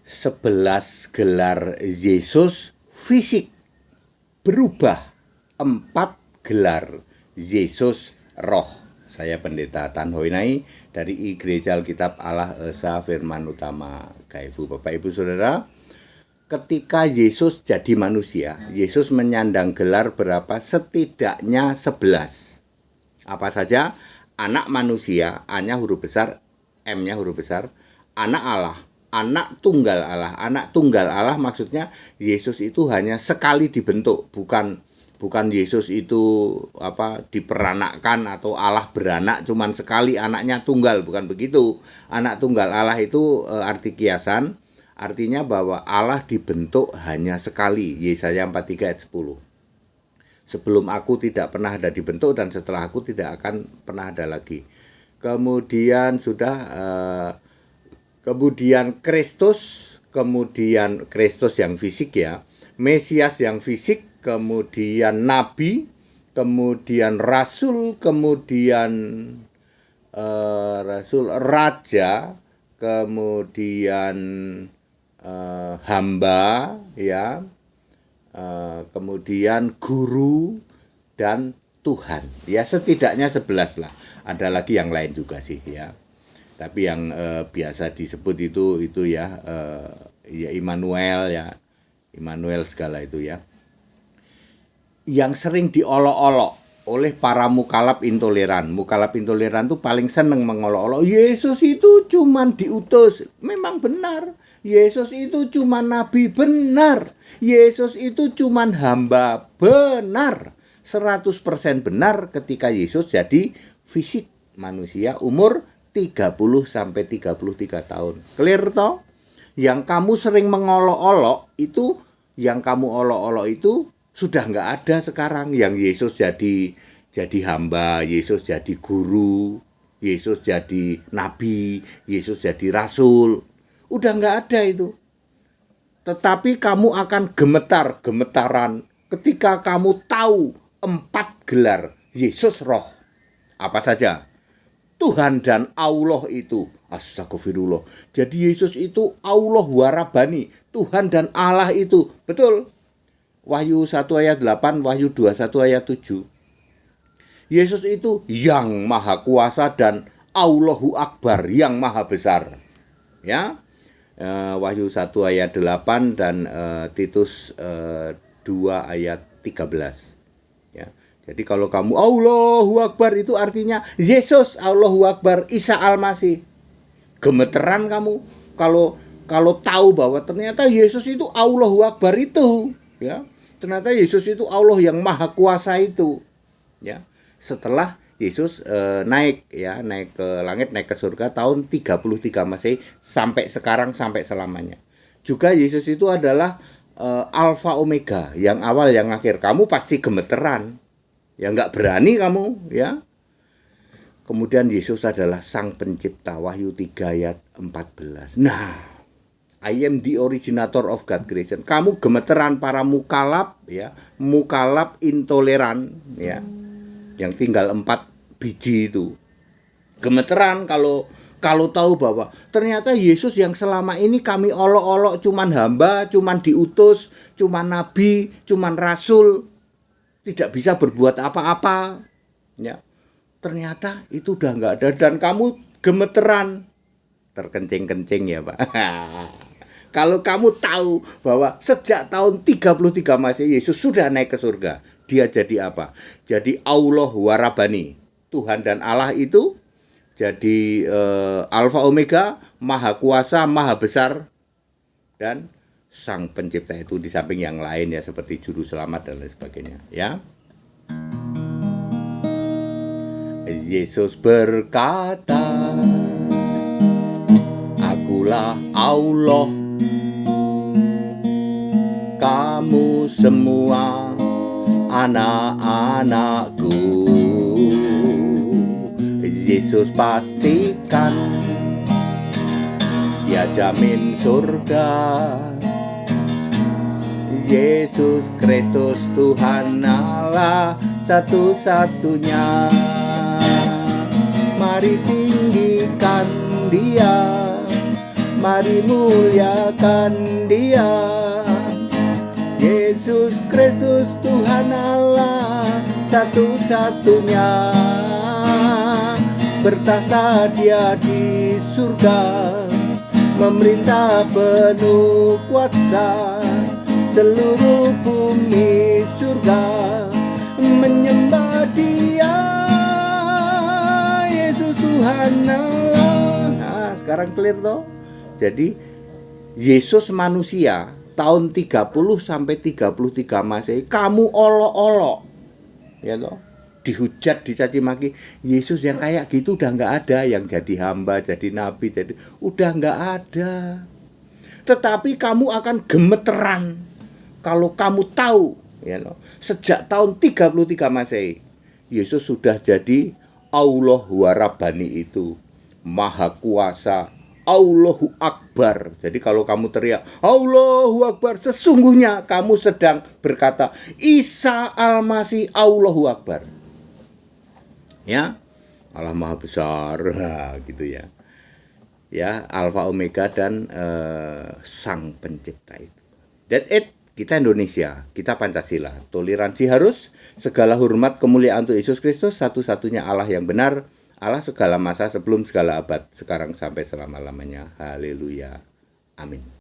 11 gelar Yesus fisik berubah, 4 gelar Yesus roh. Saya Pendeta Tan Hoinai dari Gereja Alkitab Allah Esa Firman Utama Gaifu. Bapak Ibu Saudara, ketika Yesus jadi manusia, Yesus menyandang gelar berapa? Setidaknya 11. Apa saja? Anak manusia, A-nya huruf besar, M-nya huruf besar. Anak Allah, anak tunggal Allah. Anak tunggal Allah maksudnya Yesus itu hanya sekali dibentuk, bukan Yesus itu diperanakkan atau Allah beranak cuman sekali, anaknya tunggal, bukan begitu. Anak tunggal Allah itu arti kiasan, artinya bahwa Allah dibentuk hanya sekali. Yesaya 43 ayat 10. Sebelum aku tidak pernah ada dibentuk dan setelah aku tidak akan pernah ada lagi. Kemudian kemudian Kristus yang fisik ya, Mesias yang fisik, kemudian Nabi, kemudian Rasul, kemudian Raja, kemudian hamba ya, kemudian guru dan Tuhan. Ya setidaknya 11 lah. Ada lagi yang lain juga sih ya. Tapi yang biasa disebut itu ya Immanuel ya. Immanuel segala itu ya. Yang sering diolok-olok oleh para mukalaf intoleran. Mukalaf intoleran tuh paling seneng mengolok-olok, Yesus itu cuman diutus. Memang benar. Yesus itu cuman nabi, benar. Yesus itu cuman hamba, benar. 100% benar ketika Yesus jadi fisik manusia umur 30 sampai 33 tahun. Clear toh? Yang kamu sering mengolok-olok itu, sudah nggak ada sekarang. Yang Yesus jadi hamba, Yesus jadi guru, Yesus jadi nabi, Yesus jadi rasul. Udah nggak ada itu. Tetapi kamu akan gemetaran ketika kamu tahu 4 gelar Yesus roh. Apa saja? Tuhan dan Allah itu. Astagfirullah. Jadi Yesus itu Allah warabani. Tuhan dan Allah itu. Betul. Wahyu 1 ayat 8, Wahyu 21 ayat 7. Yesus itu yang maha kuasa dan Allahu Akbar, yang maha besar. Ya. Wahyu 1 ayat 8 dan Titus 2 ayat 13. Ya. Jadi kalau kamu Allahu Akbar itu artinya Yesus Allahu Akbar, Isa Al-Masih. Gemeteran kamu kalau tahu bahwa ternyata Yesus itu Allahu Akbar itu, ya. Ternyata Yesus itu Allah yang maha kuasa itu, ya. Setelah Yesus naik ke langit, naik ke surga tahun 33 Masehi sampai sekarang, sampai selamanya. Juga Yesus itu adalah Alfa Omega, yang awal yang akhir. Kamu pasti gemeteran, ya nggak berani kamu, ya. Kemudian Yesus adalah Sang Pencipta, Wahyu 3 ayat 14. Nah, I am the originator of God creation. Kamu gemeteran para mukalaf, ya, mukalaf intoleran, ya, yang tinggal 4 biji itu. Gemeteran kalau tahu bahwa ternyata Yesus yang selama ini kami olok-olok cuman hamba, cuman diutus, cuman nabi, cuman rasul, tidak bisa berbuat apa-apa, ya. Ternyata itu udah nggak ada dan kamu gemeteran, terkencing-kencing ya Pak. Kalau kamu tahu bahwa sejak tahun 33 Masehi Yesus sudah naik ke surga, dia jadi apa? Jadi Allah warabani, Tuhan dan Allah itu jadi Alfa Omega, maha kuasa, maha besar, dan Sang Pencipta itu di samping yang lain ya, seperti juru selamat dan lain sebagainya, ya. Yesus berkata, akulah Allah, kamu semua anak-anakku. Yesus pastikan dia jamin surga. Yesus Kristus Tuhan Allah satu-satunya. Mari tinggikan dia, mari muliakan Dia. Yesus Kristus Tuhan Allah satu-satunya, bertahta Dia di surga, memerintah penuh kuasa. Seluruh bumi surga menyembah Dia, Yesus Tuhan Allah. Nah, sekarang clear toh? Jadi Yesus manusia tahun 30 sampai 33 Masehi, kamu olok-olok. Ya toh? Dihujat, dicaci maki. Yesus yang kayak gitu udah nggak ada, yang jadi hamba, jadi nabi, jadi udah nggak ada. Tetapi kamu akan gemeteran kalau kamu tahu, ya loh, sejak tahun 33 Masehi Yesus sudah jadi Allahu Rabbani, itu Maha Kuasa, Allahu Akbar. Jadi kalau kamu teriak Allahu Akbar, sesungguhnya kamu sedang berkata Isa Al-Masih Allahu Akbar. Ya, Allah Maha Besar, gitu ya. Ya, Alfa Omega dan Sang Pencipta itu. That it. Kita Indonesia, kita Pancasila. Toleransi harus, segala hormat kemuliaan untuk Yesus Kristus, satu-satunya Allah yang benar, Allah segala masa, sebelum segala abad, sekarang sampai selama-lamanya. Haleluya. Amin.